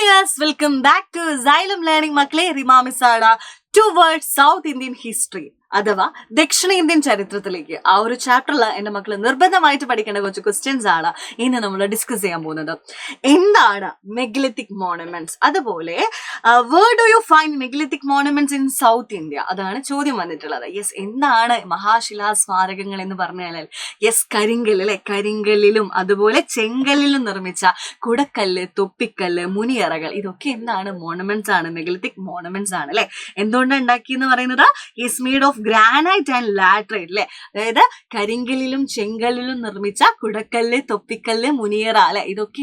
viewers, welcome back to Xylem Learning Makle Rima Misada towards South Indian history. അഥവാ ദക്ഷിണേന്ത്യൻ ചരിത്രത്തിലേക്ക് ആ ഒരു ചാപ്റ്ററിൽ എൻ്റെ മക്കൾ നിർബന്ധമായിട്ട് പഠിക്കേണ്ട കുറച്ച് ക്വസ്റ്റ്യൻസ് ആണ് ഇന്ന് നമ്മൾ ഡിസ്കസ് ചെയ്യാൻ പോകുന്നത്. എന്താണ് മെഗലിത്തിക് മോണുമെന്റ്സ്, അതുപോലെ where do you find megalithic monuments in South India, അതാണ് ചോദ്യം വന്നിട്ടുള്ളത്. യെസ്, എന്താണ് മഹാശിലാ സ്മാരകങ്ങൾ എന്ന് പറഞ്ഞാൽ യെസ് കരിങ്കല്ല് അല്ലെ, കരിങ്കല്ലിലും അതുപോലെ ചെങ്കല്ലിലും നിർമ്മിച്ച കുടക്കല്ല്, തൊപ്പിക്കല്ല്, മുനിയറകൾ, ഇതൊക്കെ എന്താണ് മോണുമെന്റ്സ് ആണ്, മെഗലിത്തിക് മോണുമെന്റ്സ് ആണ് അല്ലെ. എന്തുകൊണ്ട് ഉണ്ടാക്കി എന്ന് പറയുന്നത് is made of granite and laterite അല്ലെ, അതായത് കരിങ്കല്ലിലും ചെങ്കല്ലിലും നിർമ്മിച്ച കുടക്കല്ല്, തൊപ്പിക്കല്ല്, മുനിയറ അല്ലെ, ഇതൊക്കെ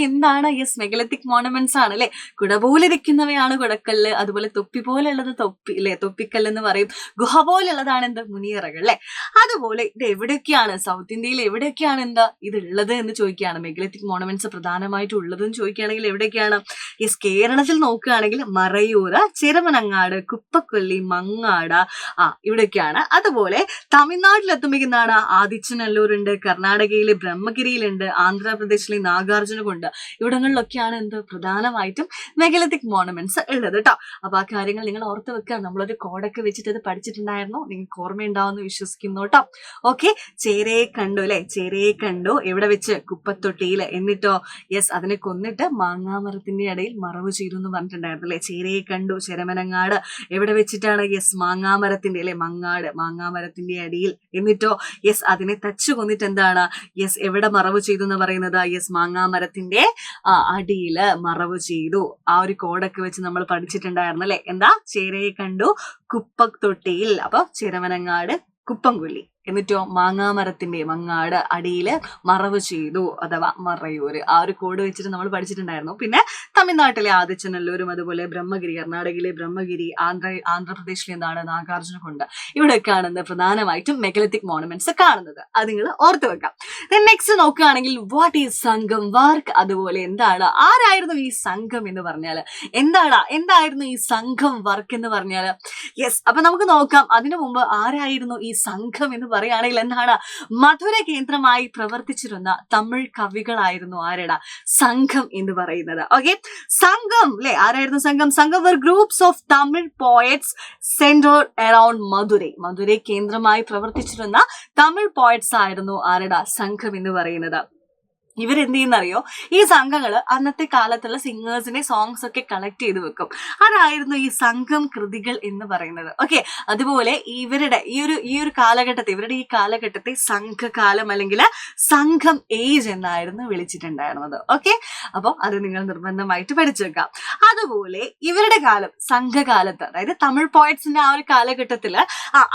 എന്താണ് യെസ് മെഗലിത്തിക് മോണുമെന്റ്സ് ആണ് അല്ലെ. കുട പോലെ ഇരിക്കുന്നവയാണ് കുടക്കല്ല്, അതുപോലെ തൊപ്പി പോലുള്ളത് തൊപ്പി അല്ലെ, തൊപ്പിക്കല്ല് എന്ന് പറയും. ഗുഹ പോലുള്ളതാണ് എന്ത്, മുനിയറകൾ അല്ലെ. അതുപോലെ ഇത് എവിടെയൊക്കെയാണ്, സൗത്ത് ഇന്ത്യയിൽ എവിടെയൊക്കെയാണ് ഇത് ഉള്ളത് എന്ന് ചോദിക്കുകയാണ്. മെഗലിത്തിക് മോണുമെന്റ്സ് പ്രധാനമായിട്ടും ഉള്ളതെന്ന് ചോദിക്കുകയാണെങ്കിൽ എവിടെയൊക്കെയാണ്, യെസ് കേരളത്തിൽ നോക്കുകയാണെങ്കിൽ മറയൂര്, ചിരമനങ്ങാട്, കുപ്പക്കൊല്ലി, മങ്ങാട്, ഇവിടെയൊക്കെയാണ്. അതുപോലെ തമിഴ്നാട്ടിൽ എത്തുമ്പോഴേക്കാണ് ആദിച്ചനല്ലൂർ ഉണ്ട്, കർണാടകയിലെ ബ്രഹ്മഗിരിയിലുണ്ട്, ആന്ധ്രാപ്രദേശിലെ നാഗാർജുനകുണ്ട്, ഇവിടങ്ങളിലൊക്കെയാണ് പ്രധാനമായിട്ടും മെഗലിത്തിക് മോണുമെന്റ്സ് ഉള്ളത് കേട്ടോ. അപ്പൊ ആ കാര്യങ്ങൾ നിങ്ങൾ ഓർത്ത് വെക്കുക. നമ്മളൊരു കോഡൊക്കെ വെച്ചിട്ട് അത് പഠിച്ചിട്ടുണ്ടായിരുന്നു, നിങ്ങൾക്ക് ഓർമ്മയുണ്ടാവുമെന്ന് വിശ്വസിക്കുന്നു കേട്ടോ. ഓക്കെ, ചേരയെ കണ്ടു അല്ലെ, ചേരയെ കണ്ടു എവിടെ വെച്ച്, കുപ്പത്തൊട്ടിയിൽ. എന്നിട്ടോ യെസ് അതിനെ കൊന്നിട്ട് മാങ്ങാമരത്തിന്റെ ഇടയിൽ മറവ് ചെയ്തു എന്ന് പറഞ്ഞിട്ടുണ്ടായിരുന്നു അല്ലെ. ചേരയെ കണ്ടു, ചെരമനങ്ങാട് എവിടെ വെച്ചിട്ടാണ്, യെസ് മാങ്ങാമരത്തിന്റെ അല്ലെ, മാങ്ങാമരത്തിന്റെ അടിയിൽ. എന്നിട്ടോ യെസ് അതിനെ തച്ചു കൊന്നിട്ട് എന്താണ്, യെസ് എവിടെ മറവ് ചെയ്തു എന്ന് പറയുന്നത്, യെസ് മാങ്ങാമരത്തിന്റെ അടിയില് മറവ് ചെയ്തു. ആ ഒരു കോഡൊക്കെ വെച്ച് നമ്മൾ പഠിച്ചിട്ടുണ്ടായിരുന്നു അല്ലെ. എന്താ, ചേരയെ കണ്ടു കുപ്പത്തൊട്ടിയിൽ, അപ്പൊ ചിരമനങ്ങാട്, കുപ്പംകൊല്ലി. എന്നിട്ടോ മാങ്ങാമരത്തിന്റെ മങ്ങാട് അടിയില് മറവ് ചെയ്തു അഥവാ മറയൂര്. ആ ഒരു കോഡ് വെച്ചിട്ട് നമ്മൾ പഠിച്ചിട്ടുണ്ടായിരുന്നു. പിന്നെ തമിഴ്നാട്ടിലെ ആദിച്ചനല്ലൂരും, അതുപോലെ ബ്രഹ്മഗിരി, കർണാടകയിലെ ബ്രഹ്മഗിരി, ആന്ധ്രാപ്രദേശിലെ എന്താണ് നാഗാർജുനകുണ്ട്, ഇവിടെയൊക്കെയാണ് പ്രധാനമായിട്ടും മെഗലിത്തിക് മോണുമെന്റ്സ് കാണുന്നത്. അത് നിങ്ങൾ ഓർത്ത് വെക്കാം. നെക്സ്റ്റ് നോക്കുകയാണെങ്കിൽ വാട്ട് ഈസ് സംഘം വർക്ക്, അതുപോലെ എന്താണ്, ആരായിരുന്നു ഈ സംഘം എന്ന് പറഞ്ഞാല്, എന്തായിരുന്നു ഈ സംഘം വർക്ക് എന്ന് പറഞ്ഞാല്. യെസ്, അപ്പൊ നമുക്ക് നോക്കാം. അതിനു മുമ്പ് ആരായിരുന്നു ഈ സംഘം എന്ന് പറയുകയാണെങ്കിൽ എന്താണ്, മധുര കേന്ദ്രമായി പ്രവർത്തിച്ചിരുന്ന തമിഴ് കവികളായിരുന്നു ആരുടെ സംഘം എന്ന് പറയുന്നത്. ഓക്കെ, സംഘം അല്ലെ, ആരായിരുന്നു Sangam? Sangam were groups of Tamil poets centred around Madurai കേന്ദ്രമായി പ്രവർത്തിച്ചിരുന്ന തമിഴ് പോയറ്റ്സ് ആയിരുന്നു ആരുടെ സംഘം എന്ന് പറയുന്നത്. ഇവരെന്ത് ചെയ്യുന്നറിയോ, ഈ സംഘങ്ങൾ അന്നത്തെ കാലത്തുള്ള സിംഗേഴ്സിനെ സോങ്സ് ഒക്കെ കളക്ട് ചെയ്ത് വെക്കും. അതായിരുന്നു ഈ സംഘം കൃതികൾ എന്ന് പറയുന്നത്. ഓക്കെ, അതുപോലെ ഇവരുടെ ഈ ഒരു കാലഘട്ടത്തെ സംഘകാലം അല്ലെങ്കിൽ സംഘം ഏജ് എന്നായിരുന്നു വിളിച്ചിട്ടുണ്ടായിരുന്നത്. ഓക്കെ, അപ്പോൾ അത് നിങ്ങൾ നിർബന്ധമായിട്ട് പഠിച്ചു വെക്കാം. അതുപോലെ ഇവരുടെ കാലം, സംഘകാലത്ത്, അതായത് തമിഴ് പോയറ്റ്സിന്റെ ആ ഒരു കാലഘട്ടത്തില്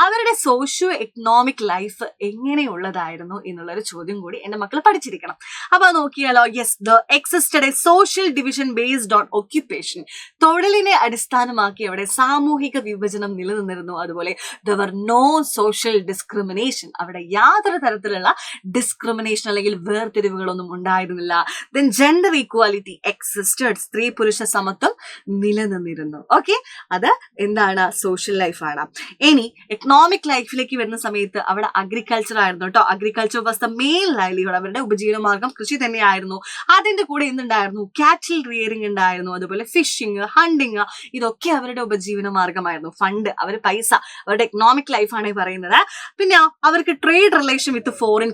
അവരുടെ സോഷ്യോ എക്കണോമിക് ലൈഫ് എങ്ങനെയുള്ളതായിരുന്നു എന്നുള്ളൊരു ചോദ്യം കൂടി എന്റെ മക്കൾ പഠിച്ചിരിക്കണം. അപ്പൊ നോക്കിയാലോ, yes there existed a social division based on occupation, തൊഴിലിനെ അടിസ്ഥാനമാക്കി അവിടെ സാമൂഹിക വിഭജനം നിലനിന്നിരുന്നു. അതുപോലെ there were no social discrimination, അവിടെ യാതൊരു തരത്തിലുള്ള ഡിസ്ക്രിമിനേഷൻ അല്ലെങ്കിൽ വേർതിരിവുകളൊന്നും ഉണ്ടായിരുന്നില്ല. ദെൻ ജെൻഡർ ഈക്വാലിറ്റി എക്സിസ്റ്റഡ്, സ്ത്രീ പുരുഷ സമത്വം നിലനിന്നിരുന്നു. ഓക്കെ, അത് എന്താണ്, സോഷ്യൽ ലൈഫാണ്. ഇനി എക്കണോമിക് ലൈഫിലേക്ക് വരുന്ന സമയത്ത് അവിടെ അഗ്രികൾച്ചർ ആയിരുന്നു കേട്ടോ. Agriculture was the main livelihood, അവരുടെ ഉപജീവനമാർഗം കൃഷി തന്നെയായിരുന്നു. അതിന്റെ കൂടെ എന്തുണ്ടായിരുന്നു, കാറ്റിൽ റിയറിംഗ് ഉണ്ടായിരുന്നു, അതുപോലെ ഫിഷിങ്, ഹണ്ടിങ്, ഇതൊക്കെ അവരുടെ ഉപജീവന മാർഗമായിരുന്നു. ഫണ്ട്, പൈസ, അവരുടെ എക്കണോമിക് ലൈഫാണ് പറയുന്നത്. പിന്നെ അവർക്ക് trade relation with foreign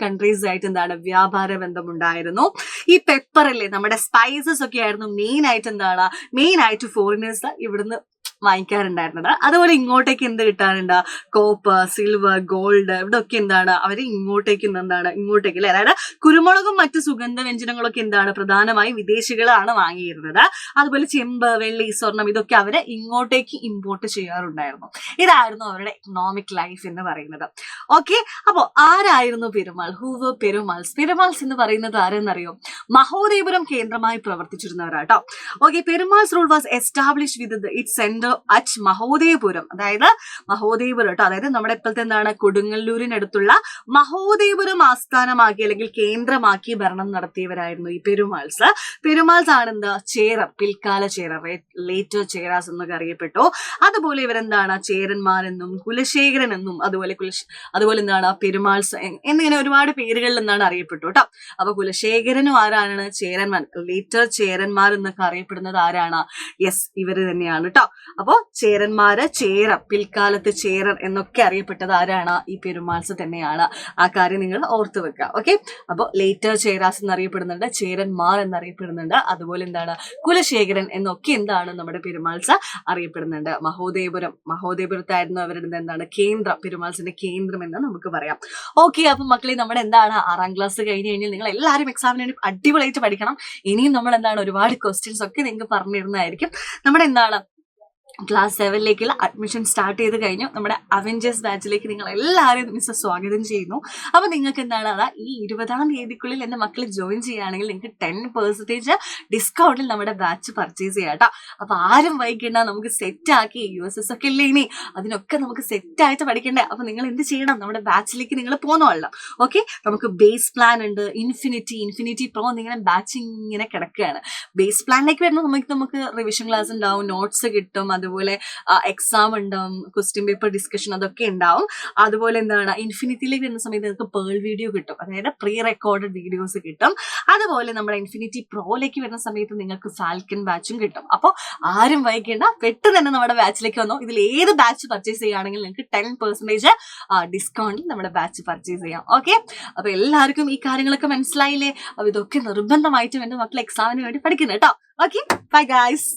countries ആയിട്ട് എന്താണ്, വ്യാപാര ബന്ധം ഉണ്ടായിരുന്നു. ഈ പെപ്പർ അല്ലേ, നമ്മുടെ സ്പൈസസ് ഒക്കെ ആയിരുന്നു മെയിൻ ആയിട്ട് ഫോറിനേഴ്സ് ഇവിടുന്ന് വാങ്ങിക്കാറുണ്ടായിരുന്നത്. അതുപോലെ ഇങ്ങോട്ടേക്ക് എന്ത് കിട്ടാറുണ്ട്, കോപ്പർ, സിൽവർ, ഗോൾഡ്, ഇവിടെയൊക്കെ എന്താണ് അവർ ഇങ്ങോട്ടേക്ക് അല്ലെ, അതായത് കുരുമുളകും മറ്റു സുഗന്ധ വ്യഞ്ജനങ്ങളൊക്കെ പ്രധാനമായും വിദേശികളാണ് വാങ്ങിയിരുന്നത്. അതുപോലെ ചെമ്പ്, വെള്ളി, സ്വർണം, ഇതൊക്കെ അവര് ഇങ്ങോട്ടേക്ക് ഇമ്പോർട്ട് ചെയ്യാറുണ്ടായിരുന്നു. ഇതായിരുന്നു അവരുടെ എക്കണോമിക് ലൈഫ് എന്ന് പറയുന്നത്. ഓക്കെ, അപ്പോ ആരായിരുന്നു പെരുമാൾ? ഹൂവർ പെരുമാൾസ് എന്ന് പറയുന്നത് ആരെന്നറിയോ, മഹോദയപുരം കേന്ദ്രമായി പ്രവർത്തിച്ചിരുന്നവരാട്ടോ. Okay, Perumals rule was establish with it centre at Mahodayapuram, അതായത് മഹോദയപുരം കേട്ടോ, അതായത് നമ്മുടെ ഇപ്പോഴത്തെ എന്താണ് കൊടുങ്ങല്ലൂരിനടുത്തുള്ള മഹോദയപുരം ആസ്ഥാനമാക്കി അല്ലെങ്കിൽ കേന്ദ്രമാക്കി ഭരണം നടത്തിയവരായിരുന്നു ഈ പെരുമാൾസ്. പെരുമാൾസ് ആണ് എന്താ ചേരർ, പിൽക്കാല ചേരർ, ലേറ്റർ ചേരാസ് എന്നൊക്കെ അറിയപ്പെട്ടു. അതുപോലെ ഇവരെന്താണ് ചേരന്മാരെന്നും കുലശേഖരൻ എന്നും അതുപോലെ എന്താണ് പെരുമാൾസ് എന്നിങ്ങനെ ഒരുപാട് പേരുകളിൽ എന്താണ് അറിയപ്പെട്ടു കേട്ടോ. അപ്പൊ കുലശേഖരനും ആരാണ്? ചേരന്മാർ, ലേറ്റർ ചേരന്മാർ എന്നൊക്കെ അറിയപ്പെടുന്നത് ആരാണ്? യെസ്, ഇവര് തന്നെയാണ് കേട്ടോ. അപ്പോ ചേരന്മാര്, ചേരർ, പിൽക്കാലത്ത് ചേരർ എന്നൊക്കെ അറിയപ്പെട്ടത് ആരാണ്? ഈ പെരുമാൾസ് തന്നെയാണ്. ആ കാര്യം നിങ്ങൾ ഓർത്തു വെക്കുക. ഓക്കെ, അപ്പോൾ ലേറ്റർ ചേരാസ് എന്നറിയപ്പെടുന്നുണ്ട്, ചേരന്മാർ എന്നറിയപ്പെടുന്നുണ്ട്, അതുപോലെ എന്താണ് കുലശേഖരൻ എന്നൊക്കെ എന്താണ് നമ്മുടെ പെരുമാൾസ് അറിയപ്പെടുന്നുണ്ട്. മഹോദയപുരത്തായിരുന്നു അവരുടെ എന്താണ് കേന്ദ്രം, പെരുമാൾസിന്റെ കേന്ദ്രം എന്ന് നമുക്ക് പറയാം. ഓക്കെ, അപ്പൊ മക്കളെ നമ്മുടെ എന്താണ് 6ാം ക്ലാസ് കഴിഞ്ഞ് കഴിഞ്ഞാൽ നിങ്ങൾ എല്ലാവരും എക്സാമിന് വേണ്ടി അടിപൊളിയായിട്ട് പഠിക്കണം. ഇനിയും നമ്മൾ എന്താണ് ഒരുപാട് ക്വസ്റ്റ്യൻസ് ഒക്കെ നിങ്ങൾക്ക് പറഞ്ഞു തരുന്നതായിരിക്കും. നമ്മുടെ എന്താണ് ക്ലാസ് 7ലേക്കുള്ള അഡ്മിഷൻ സ്റ്റാർട്ട് ചെയ്ത് കഴിഞ്ഞു. നമ്മുടെ അവഞ്ചേഴ്സ് ബാച്ചിലേക്ക് നിങ്ങൾ എല്ലാവരും മിസ് സ്വാഗതം ചെയ്യുന്നു. അപ്പൊ നിങ്ങൾക്ക് എന്താണ് ഈ 20ാം തീയതിക്കുള്ളിൽ എന്റെ മക്കൾ ജോയിൻ ചെയ്യുകയാണെങ്കിൽ നിങ്ങൾക്ക് 10% ഡിസ്കൗണ്ടിൽ നമ്മുടെ ബാച്ച് പർച്ചേസ് ചെയ്യാം കേട്ടോ. അപ്പൊ ആരും വൈകിണ്ട, നമുക്ക് സെറ്റ് ആക്കി USS ഒക്കെ ഇല്ലേ ഇനി, അതിനൊക്കെ നമുക്ക് സെറ്റ് ആയിട്ട് പഠിക്കണ്ടേ. അപ്പൊ നിങ്ങൾ എന്ത് ചെയ്യണം? നമ്മുടെ ബാച്ചിലേക്ക് നിങ്ങൾ പോന്നോളാം. ഓക്കെ, നമുക്ക് ബേസ് പ്ലാൻ ഉണ്ട്, ഇൻഫിനിറ്റി പ്രോ എന്നിങ്ങനെ ബാച്ച് ഇങ്ങനെ കിടക്കുകയാണ്. ബേസ് പ്ലാനിലേക്ക് വരുമ്പോൾ നമുക്ക് റിവിഷൻ ക്ലാസ് ഉണ്ടാവും, നോട്ട്സ് കിട്ടും, അതുപോലെ എക്സാം ഉണ്ടാവും, ക്വസ്റ്റ്യൻ പേപ്പർ ഡിസ്കഷൻ അതൊക്കെ ഉണ്ടാവും. അതുപോലെ എന്താണ് ഇൻഫിനിറ്റിയിലേക്ക് വരുന്ന സമയത്ത് നിങ്ങൾക്ക് പേൾ വീഡിയോ കിട്ടും, അതായത് പ്രീ റെക്കോർഡഡ് വീഡിയോസ് കിട്ടും. അതുപോലെ നമ്മുടെ ഇൻഫിനിറ്റി പ്രോയിലേക്ക് വരുന്ന സമയത്ത് നിങ്ങൾക്ക് ഫാൽക്കൺ ബാച്ചും കിട്ടും. അപ്പോൾ ആരും വൈകിക്കേണ്ട, പെട്ടെന്ന് തന്നെ നമ്മുടെ ബാച്ചിലേക്ക് വന്നു. ഇതിൽ ഏത് ബാച്ച് പർച്ചേസ് ചെയ്യുകയാണെങ്കിൽ നിങ്ങൾക്ക് 10% ഡിസ്കൗണ്ടിൽ നമ്മുടെ ബാച്ച് പർച്ചേസ് ചെയ്യാം. ഓക്കെ, അപ്പൊ എല്ലാവർക്കും ഈ കാര്യങ്ങളൊക്കെ മനസ്സിലായില്ലേ? അപ്പൊ ഇതൊക്കെ നിർബന്ധമായിട്ടും എന്റെ മക്കൾ എക്സാമിന് വേണ്ടി പഠിക്കുന്നു കേട്ടോ. Okay, bye guys.